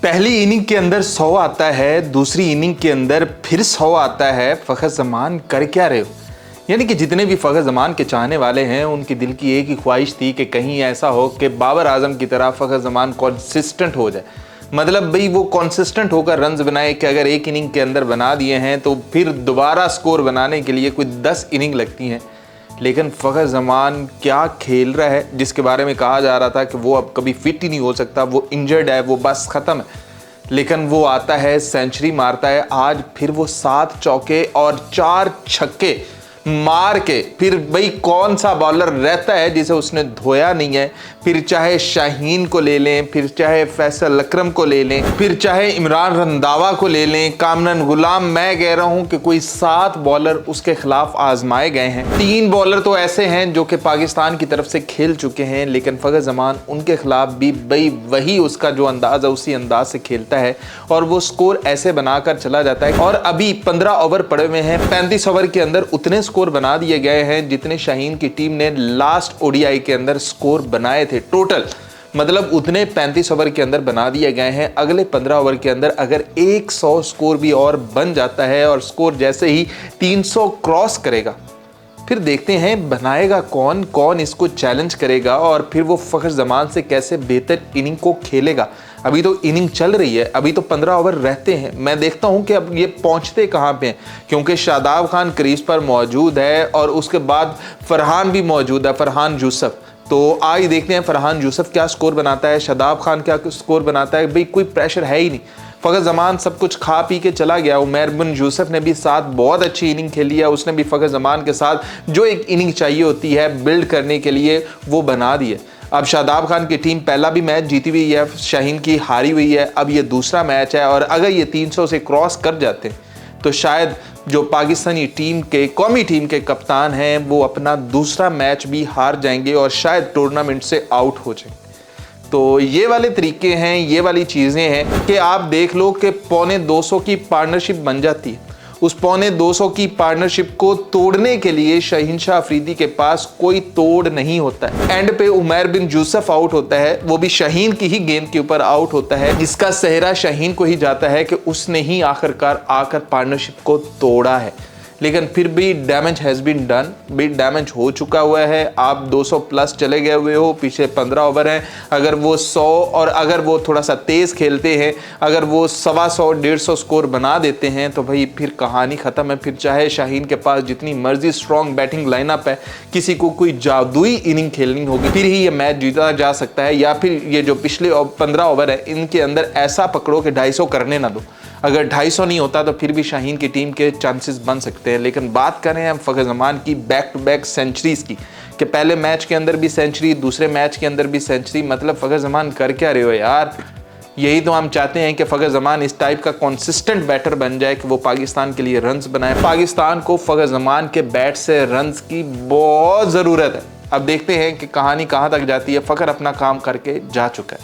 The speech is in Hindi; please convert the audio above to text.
पहली इनिंग के अंदर 100 आता है, दूसरी इनिंग के अंदर फिर 100 आता है। फ़खर ज़मान कर क्या रहे हो? यानी कि जितने भी फ़खर ज़मान के चाहने वाले हैं उनकी दिल की एक ही ख्वाहिश थी कि कहीं ऐसा हो कि बाबर आजम की तरह फ़खर ज़मान कंसिस्टेंट हो जाए। मतलब भाई वो कंसिस्टेंट होकर रन्स बनाए कि अगर एक इनिंग के अंदर बना दिए हैं तो फिर दोबारा स्कोर बनाने के लिए कोई 10 इनिंग लगती हैं। लेकिन फ़खर ज़मान क्या खेल रहा है, जिसके बारे में कहा जा रहा था कि वो अब कभी फिट ही नहीं हो सकता, वो इंजर्ड है, वो बस ख़त्म है। लेकिन वो आता है, सेंचुरी मारता है। आज फिर वो 7 चौके और 4 छक्के मार के फिर भाई कौन सा बॉलर रहता है जिसे उसने धोया नहीं है। फिर चाहे शाहीन को ले लें, फिर चाहे फैसल अकरम को ले लें, फिर चाहे इमरान रंधावा को ले लें, कामरान गुलाम, मैं कह रहा हूं कि कोई 7 बॉलर उसके खिलाफ आजमाए गए हैं। 3 बॉलर तो ऐसे हैं जो कि पाकिस्तान की तरफ से खेल चुके हैं, लेकिन फ़खर ज़मान उनके खिलाफ भी भाई वही उसका जो अंदाज़ है उसी अंदाज से खेलता है और वो स्कोर ऐसे बनाकर चला जाता है। और अभी 15 ओवर पड़े हुए हैं, 35 ओवर के अंदर उतने स्कोर बना दिए गए हैं जितने शाहीन की टीम ने लास्ट ओडीआई के अंदर स्कोर बनाए थे टोटल। मतलब उतने 35 ओवर के अंदर बना दिए गए हैं। अगले 15 ओवर के अंदर अगर 100 स्कोर भी और बन जाता है और स्कोर जैसे ही 300 क्रॉस करेगा, फिर देखते हैं बनाएगा कौन, कौन इसको चैलेंज करेगा और फिर वो फ़खर ज़मान से कैसे बेहतर इनिंग को खेलेगा। अभी तो इनिंग चल रही है, अभी तो 15 ओवर रहते हैं। मैं देखता हूं कि अब ये पहुंचते कहां पे हैं, क्योंकि शादाब खान क्रीज पर मौजूद है और उसके बाद फरहान भी मौजूद है, फरहान यूसुफ। तो आज देखते हैं फरहान यूसुफ क्या स्कोर बनाता है, शादाब खान क्या स्कोर बनाता है। भाई कोई प्रेशर है ही नहीं, फ़खर ज़मान सब कुछ खा पी के चला गया। उमैर बिन यूसुफ ने भी साथ बहुत अच्छी इनिंग खेली है, उसने भी फ़खर ज़मान के साथ जो एक इनिंग चाहिए होती है बिल्ड करने के लिए वो बना दी है। अब शादाब खान की टीम पहला भी मैच जीती हुई है, शाहीन की हारी हुई है, अब ये दूसरा मैच है और अगर ये 300 से क्रॉस कर जाते हैं तो शायद जो पाकिस्तानी टीम के कौमी टीम के कप्तान हैं वो अपना दूसरा मैच भी हार जाएंगे और शायद टूर्नामेंट से आउट हो जाएंगे। तो ये वाले तरीके हैं, ये वाली चीज़ें हैं कि आप देख लो कि 250 की पार्टनरशिप बन जाती है। उस 250 की पार्टनरशिप को तोड़ने के लिए शहीनशाह अफरीदी के पास कोई तोड़ नहीं होता है। एंड पे उमैर बिन यूसुफ आउट होता है, वो भी शाहीन की ही गेंद के ऊपर आउट होता है, जिसका सेहरा शाहीन को ही जाता है कि उसने ही आखिरकार आकर पार्टनरशिप को तोड़ा है। लेकिन फिर भी डैमेज हैज़ बीन डन, भी डैमेज हो चुका हुआ है। आप 200 प्लस चले गए हुए हो, पीछे 15 ओवर हैं। अगर वो 100 और अगर वो थोड़ा सा तेज़ खेलते हैं, अगर वो 125 150 स्कोर बना देते हैं तो भाई फिर कहानी ख़त्म है। फिर चाहे शाहीन के पास जितनी मर्जी स्ट्रॉन्ग बैटिंग लाइनअप है, किसी को कोई जादुई इनिंग खेलनी होगी फिर ही ये मैच जीता जा सकता है। या फिर ये जो पिछले 15 ओवर है इनके अंदर ऐसा पकड़ो कि 250 करने ना दो। अगर 250 नहीं होता तो फिर भी शाहीन की टीम के चांसेस बन सकते हैं। लेकिन बात करें हम फ़खर ज़मान की बैक टू बैक सेंचुरीज़ की, कि पहले मैच के अंदर भी सेंचुरी, दूसरे मैच के अंदर भी सेंचुरी। मतलब फ़खर ज़मान कर क्या रहे हो यार? यही तो हम चाहते हैं कि फ़खर ज़मान इस टाइप का कंसिस्टेंट बैटर बन जाए कि वो पाकिस्तान के लिए रन्स बनाए। पाकिस्तान को फ़खर ज़मान के बैट से रन्स की बहुत ज़रूरत है। अब देखते हैं कि कहानी कहाँ तक जाती है। फ़खर अपना काम करके जा चुका है।